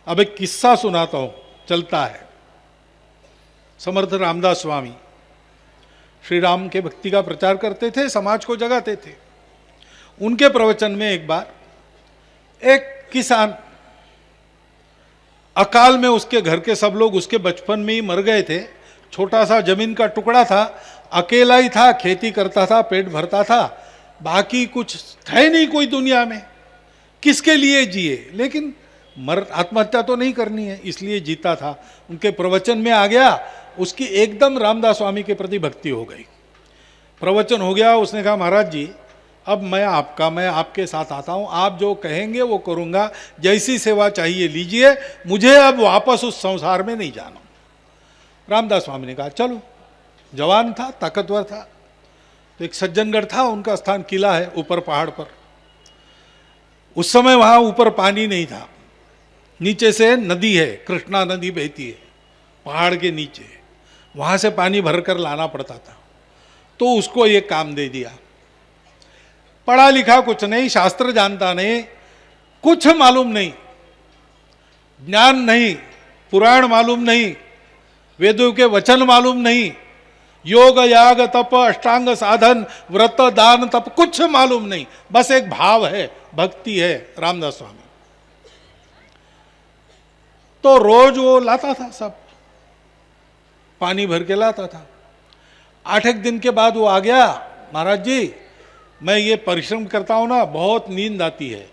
अब एक किस्सा सुनाता हूं, चलता है। समर्थ रामदास स्वामी श्री राम के भक्ति का प्रचार करते थे, समाज को जगाते थे। उनके प्रवचन में एक बार एक किसान, अकाल में उसके घर के सब लोग उसके बचपन में ही मर गए थे, छोटा सा जमीन का टुकड़ा था, अकेला ही था, खेती करता था, पेट भरता था, बाकी कुछ था नहीं कोई दुनिया में, किसके लिए जिए, लेकिन आत्महत्या तो नहीं करनी है इसलिए जीता था। उनके प्रवचन में आ गया, उसकी एकदम रामदास स्वामी के प्रति भक्ति हो गई। प्रवचन हो गया, उसने कहा महाराज जी अब मैं आपके साथ आता हूं, आप जो कहेंगे वो करूंगा, जैसी सेवा चाहिए लीजिए, मुझे अब वापस उस संसार में नहीं जाना। रामदास स्वामी ने कहा चलो। जवान था, ताकतवर था, तो एक सज्जनगढ़ था, उनका स्थान किला है ऊपर पहाड़ पर। उस समय वहां ऊपर पानी नहीं था, नीचे से नदी है, कृष्णा नदी बहती है पहाड़ के नीचे, वहां से पानी भरकर लाना पड़ता था। तो उसको ये काम दे दिया। पढ़ा लिखा कुछ नहीं, शास्त्र जानता नहीं, कुछ मालूम नहीं, ज्ञान नहीं, पुराण मालूम नहीं, वेदों के वचन मालूम नहीं, योग याग तप अष्टांग साधन व्रत दान तप कुछ मालूम नहीं, बस एक भाव है, भक्ति है। रामदास स्वामी तो रोज वो लाता था, सब पानी भर के लाता था। 8 दिन के बाद वो आ गया, महाराज जी मैं ये परिश्रम करता हूं ना, बहुत नींद आती है,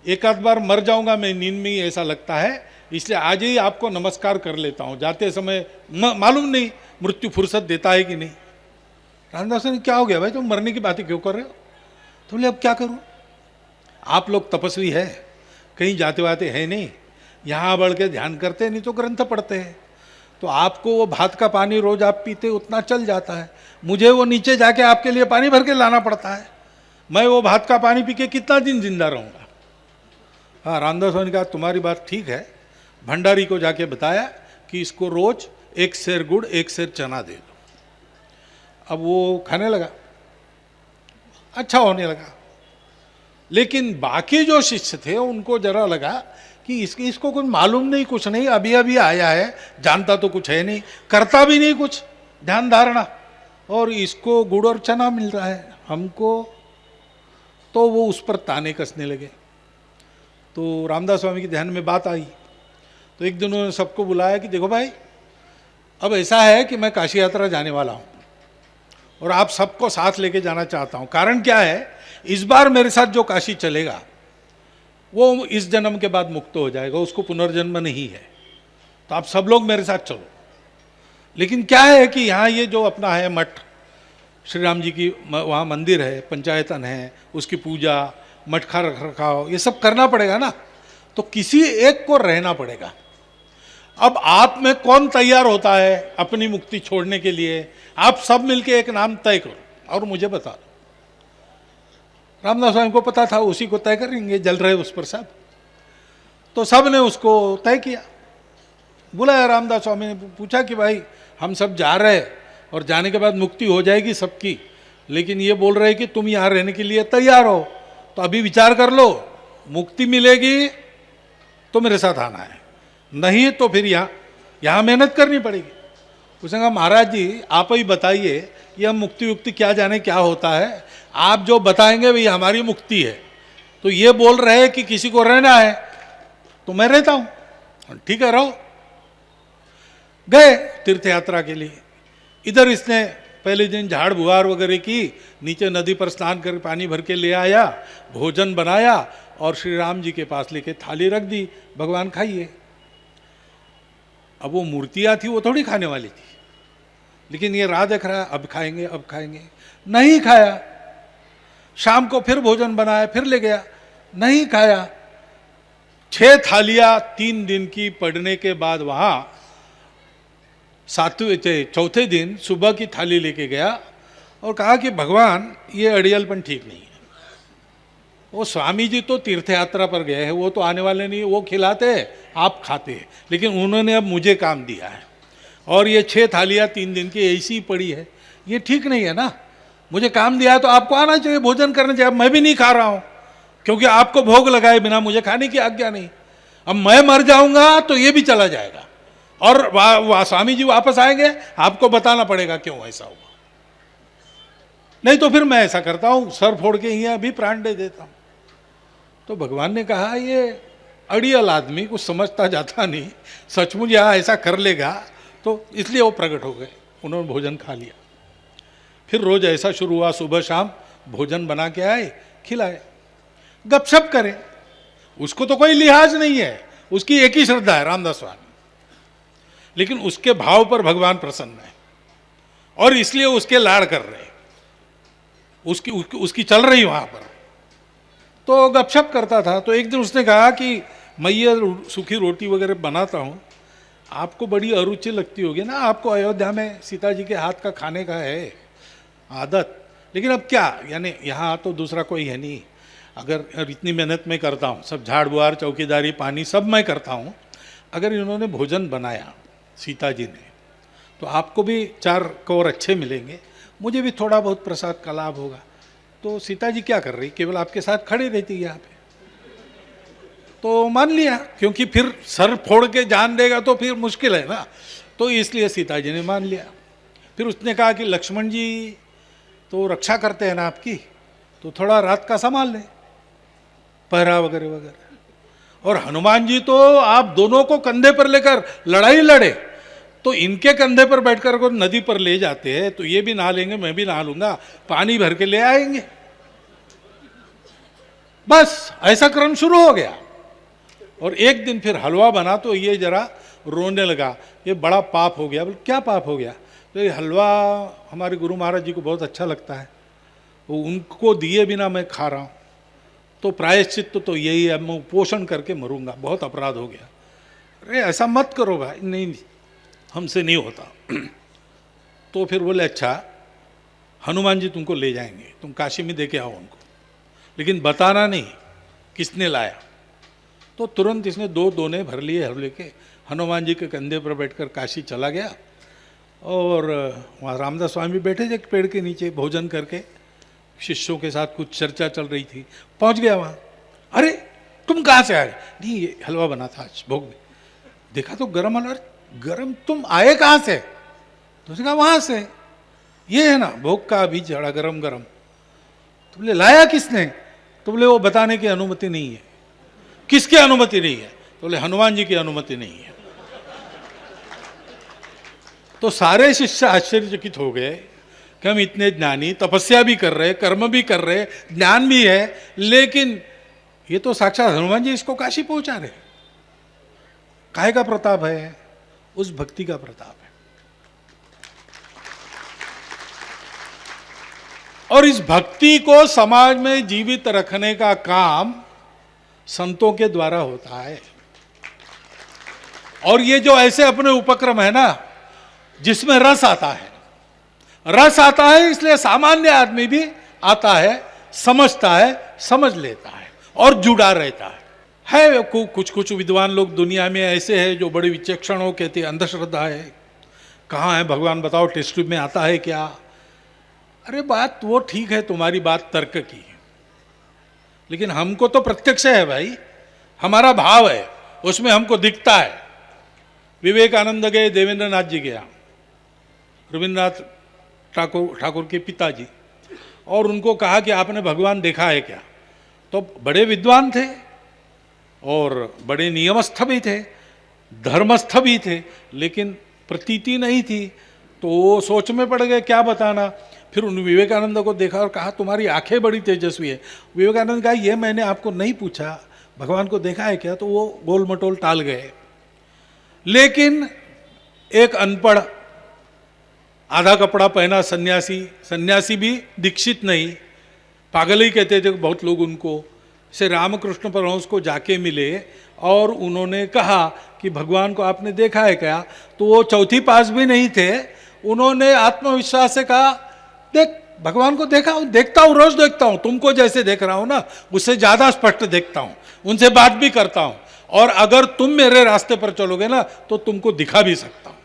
एक आध बार मर जाऊंगा मैं नींद में ही, ऐसा लगता है, इसलिए आज ही आपको नमस्कार कर लेता हूं। जाते समय मालूम नहीं मृत्यु फुर्सत देता है कि नहीं। रामदास ने क्या हो गया भाई, तुम मरने की बातें क्यों कर रहे हो? तो बोले अब क्या करूं, आप लोग तपस्वी है, कहीं जाते वाते है नहीं, यहाँ बढ़ के ध्यान करते नहीं तो ग्रंथ पढ़ते हैं, तो आपको वो भात का पानी रोज आप पीते उतना चल जाता है, मुझे वो नीचे जाके आपके लिए पानी भर के लाना पड़ता है, मैं वो भात का पानी पी के कितना दिन जिंदा रहूँगा। हाँ, रामदास ने कहा तुम्हारी बात ठीक है। भंडारी को जाके बताया कि इसको रोज 1 सेर गुड़ 1 सेर चना दे दो। अब वो खाने लगा, अच्छा होने लगा। लेकिन बाकी जो शिष्य थे उनको जरा लगा कि इसको कुछ मालूम नहीं, कुछ नहीं, अभी अभी आया है, जानता तो कुछ है नहीं, करता भी नहीं कुछ ध्यान धारणा, और इसको गुड़ और चना मिल रहा है हमको। तो वो उस पर ताने कसने लगे। तो रामदास स्वामी के ध्यान में बात आई, तो एक दिन उन्होंने सबको बुलाया कि देखो भाई अब ऐसा है कि मैं काशी यात्रा जाने वाला हूँ और आप सबको साथ लेके जाना चाहता हूँ। कारण क्या है, इस बार मेरे साथ जो काशी चलेगा वो इस जन्म के बाद मुक्त हो जाएगा, उसको पुनर्जन्म नहीं है, तो आप सब लोग मेरे साथ चलो। लेकिन क्या है कि यहाँ ये जो अपना है मठ, श्री राम जी की वहाँ मंदिर है, पंचायतन है, उसकी पूजा, मठ का रख रखाव, ये सब करना पड़ेगा ना, तो किसी एक को रहना पड़ेगा। अब आप में कौन तैयार होता है अपनी मुक्ति छोड़ने के लिए? आप सब मिलके एक नाम तय करो और मुझे बता दो। रामदास स्वामी को पता था उसी को तय करेंगे, जल रहे उस पर सब, तो सब ने उसको तय किया। बुलाया रामदास स्वामी ने, पूछा कि भाई हम सब जा रहे हैं और जाने के बाद मुक्ति हो जाएगी सबकी, लेकिन ये बोल रहे कि तुम यहाँ रहने के लिए तैयार हो, तो अभी विचार कर लो, मुक्ति मिलेगी तो मेरे साथ आना है, नहीं तो फिर यहाँ मेहनत करनी पड़ेगी। उसने कहा महाराज जी आप ही बताइए, ये हम मुक्ति युक्ति क्या जाने क्या होता है, आप जो बताएंगे वही हमारी मुक्ति है। तो ये बोल रहे हैं कि किसी को रहना है तो मैं रहता हूं, ठीक है रहो। गए तीर्थ यात्रा के लिए। इधर इसने पहले दिन झाड़ बुहार वगैरह की, नीचे नदी पर स्नान कर पानी भर के ले आया, भोजन बनाया और श्री राम जी के पास लेके थाली रख दी, भगवान खाइए। अब वो मूर्तियां थी, वो थोड़ी खाने वाली थी, लेकिन ये राह देख रहा है, अब खाएंगे अब खाएंगे, नहीं खाया। शाम को फिर भोजन बनाया, फिर ले गया, नहीं खाया। 6 थालियां 3 दिन की पड़ने के बाद वहां चौथे दिन सुबह की थाली लेके गया और कहा कि भगवान ये अड़ियलपन ठीक नहीं है। वो स्वामी जी तो तीर्थ यात्रा पर गए हैं, वो तो आने वाले नहीं, वो खिलाते हैं आप खाते हैं, लेकिन उन्होंने अब मुझे काम दिया है और ये 6 थालियां 3 दिन की ऐसी ही पड़ी है, ये ठीक नहीं है ना। मुझे काम दिया है तो आपको आना चाहिए, भोजन करना चाहिए। मैं भी नहीं खा रहा हूँ क्योंकि आपको भोग लगाए बिना मुझे खाने की आज्ञा नहीं। अब मैं मर जाऊंगा तो ये भी चला जाएगा, और स्वामी जी वापस आएंगे, आपको बताना पड़ेगा क्यों ऐसा हुआ। नहीं तो फिर मैं ऐसा करता हूं, सर फोड़ के ही अभी प्राण दे देता हूं। तो भगवान ने कहा ये अड़ियल आदमी, कुछ समझता जाता नहीं, सचमुच यहां ऐसा कर लेगा, तो इसलिए वो प्रकट हो गए। उन्होंने भोजन खा लिया। फिर रोज ऐसा शुरू हुआ, सुबह शाम भोजन बना के आए, खिलाए, गपशप करें। उसको तो कोई लिहाज नहीं है, उसकी एक ही श्रद्धा है, रामदास स्वामी। लेकिन उसके भाव पर भगवान प्रसन्न है और इसलिए उसके लाड़ कर रहे हैं, उसकी चल रही वहां पर। तो गपशप करता था। तो एक दिन उसने कहा कि मैं ये सूखी रोटी वगैरह बनाता हूं, आपको बड़ी अरुचि लगती होगी ना, आपको अयोध्या में सीता जी के हाथ का खाने का है आदत, लेकिन अब क्या, यानी यहाँ तो दूसरा कोई है नहीं, अगर इतनी मेहनत मैं करता हूँ, सब झाड़ बुहार चौकीदारी पानी सब मैं करता हूँ, अगर इन्होंने भोजन बनाया सीता जी ने, तो आपको भी 4 कौर अच्छे मिलेंगे, मुझे भी थोड़ा बहुत प्रसाद का लाभ होगा। तो सीता जी क्या कर रही, केवल आपके साथ खड़ी रहती है यहाँ पे। तो मान लिया, क्योंकि फिर सर फोड़ के जान देगा तो फिर मुश्किल है ना, तो इसलिए सीता जी ने मान लिया। फिर उसने कहा कि लक्ष्मण जी तो रक्षा करते हैं ना आपकी, तो थोड़ा रात का संभाल लें, पहरा वगैरह वगैरह। और हनुमान जी तो आप दोनों को कंधे पर लेकर लड़ाई लड़े, तो इनके कंधे पर बैठकर को नदी पर ले जाते हैं, तो ये भी नहा लेंगे, मैं भी नहा लूंगा, पानी भर के ले आएंगे। बस ऐसा क्रम शुरू हो गया। और एक दिन फिर हलवा बना तो ये जरा रोने लगा, ये बड़ा पाप हो गया। बोले क्या पाप हो गया? तो ये हलवा हमारे गुरु महाराज जी को बहुत अच्छा लगता है, वो उनको दिए बिना मैं खा रहा हूँ, तो प्रायश्चित तो यही है, मैं पोषण करके मरूंगा, बहुत अपराध हो गया। अरे ऐसा मत करो भाई, नहीं हमसे नहीं होता। तो फिर बोले अच्छा हनुमान जी तुमको ले जाएंगे, तुम काशी में दे के आओ उनको, लेकिन बताना नहीं किसने लाया। तो तुरंत इसने 2 दोने भर लिए हलवे के, हनुमान जी के कंधे पर बैठकर काशी चला गया। और वहाँ रामदास स्वामी बैठे थे पेड़ के नीचे भोजन करके, शिष्यों के साथ कुछ चर्चा चल रही थी। पहुँच गया वहाँ, अरे तुम कहाँ से आए? नहीं ये हलवा बना था आज भोग में। देखा तो गरम हलवा, गरम तुम आए कहाँ से? तो उसने कहा वहाँ से, ये है ना भोग का अभी चढ़ा गरम गरम। तो बोले लाया किसने? तो बोले वो बताने की अनुमति नहीं है। किसकी अनुमति नहीं है? तो बोले हनुमान जी की अनुमति नहीं है। तो सारे शिष्य आश्चर्यचकित हो गए कि हम इतने ज्ञानी, तपस्या भी कर रहे, कर्म भी कर रहे, ज्ञान भी है, लेकिन ये तो साक्षात हनुमान जी इसको काशी पहुंचा रहे। काहे का प्रताप है? उस भक्ति का प्रताप है। और इस भक्ति को समाज में जीवित रखने का काम संतों के द्वारा होता है। और ये जो ऐसे अपने उपक्रम है ना, जिसमें रस आता है, रस आता है, इसलिए सामान्य आदमी भी आता है, समझता है, समझ लेता है और जुड़ा रहता है। कुछ विद्वान लोग दुनिया में ऐसे हैं जो बड़े विचक्षण हो, कहते हैं अंधश्रद्धा है, कहाँ है भगवान बताओ, टेस्ट ट्यूब में आता है क्या? अरे बात वो ठीक है, तुम्हारी बात तर्क की है, लेकिन हमको तो प्रत्यक्ष है भाई, हमारा भाव है, उसमें हमको दिखता है। विवेकानंद गए देवेंद्र नाथ जी के यहाँ, रविन्द्रनाथ ठाकुर के पिताजी, और उनको कहा कि आपने भगवान देखा है क्या? तो बड़े विद्वान थे और बड़े नियमस्थ भी थे, धर्मस्थ भी थे, लेकिन प्रतीति नहीं थी। तो वो सोच में पड़ गए क्या बताना। फिर उन विवेकानंद को देखा और कहा तुम्हारी आंखें बड़ी तेजस्वी है। विवेकानंद कहा ये मैंने आपको नहीं पूछा, भगवान को देखा है क्या? तो वो गोल मटोल टाल गए। लेकिन एक अनपढ़, आधा कपड़ा पहना सन्यासी भी दीक्षित नहीं, पागल ही कहते थे बहुत लोग उनको, से रामकृष्ण परमहंस को जाके मिले और उन्होंने कहा कि भगवान को आपने देखा है क्या? तो वो चौथी पास भी नहीं थे, उन्होंने आत्मविश्वास से कहा देख भगवान को देखा हूँ, देखता हूँ, रोज देखता हूँ, तुमको जैसे देख रहा हूँ ना उससे ज़्यादा स्पष्ट देखता हूँ, उनसे बात भी करता हूँ, और अगर तुम मेरे रास्ते पर चलोगे ना तो तुमको दिखा भी सकता हूँ।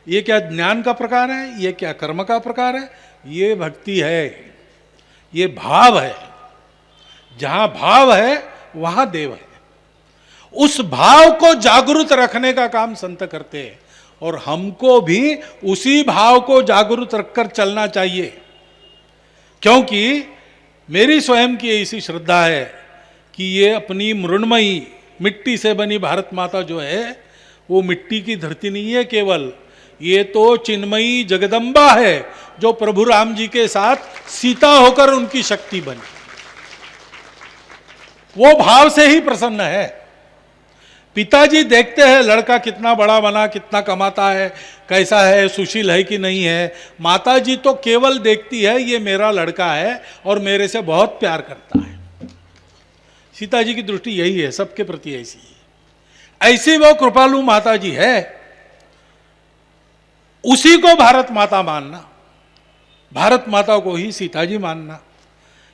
ये क्या ज्ञान का प्रकार है? ये क्या कर्म का प्रकार है? ये भक्ति है, ये भाव है। जहाँ भाव है वहाँ देव है। उस भाव को जागृत रखने का काम संत करते हैं, और हमको भी उसी भाव को जागृत रखकर चलना चाहिए। क्योंकि मेरी स्वयं की ऐसी श्रद्धा है कि ये अपनी मृण्मयी मिट्टी से बनी भारत माता जो है वो मिट्टी की धरती नहीं है केवल, ये तो चिन्मयी जगदम्बा है जो प्रभु राम जी के साथ सीता होकर उनकी शक्ति बनी। वो भाव से ही प्रसन्न है। पिताजी देखते हैं लड़का कितना बड़ा बना, कितना कमाता है, कैसा है, सुशील है कि नहीं है। माताजी तो केवल देखती है ये मेरा लड़का है और मेरे से बहुत प्यार करता है। सीता जी की दृष्टि यही है, सबके प्रति ऐसी है। ऐसी वो कृपालु माताजी है, उसी को भारत माता मानना, भारत माता को ही सीता जी मानना,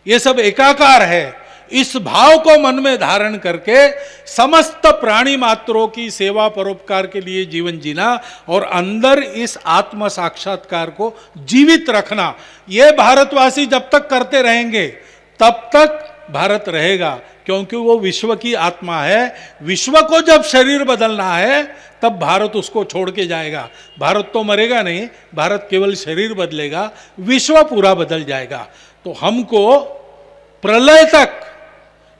ये सब एकाकार है। इस भाव को मन में धारण करके समस्त प्राणी मात्रों की सेवा परोपकार के लिए जीवन जीना और अंदर इस आत्म साक्षात्कार को जीवित रखना, ये भारतवासी जब तक करते रहेंगे तब तक भारत रहेगा। क्योंकि वो विश्व की आत्मा है। विश्व को जब शरीर बदलना है तब भारत उसको छोड़ के जाएगा। भारत तो मरेगा नहीं, भारत केवल शरीर बदलेगा, विश्व पूरा बदल जाएगा। तो हमको प्रलय तक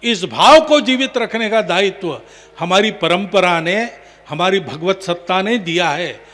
इस भाव को जीवित रखने का दायित्व हमारी परंपरा ने, हमारी भगवत सत्ता ने दिया है।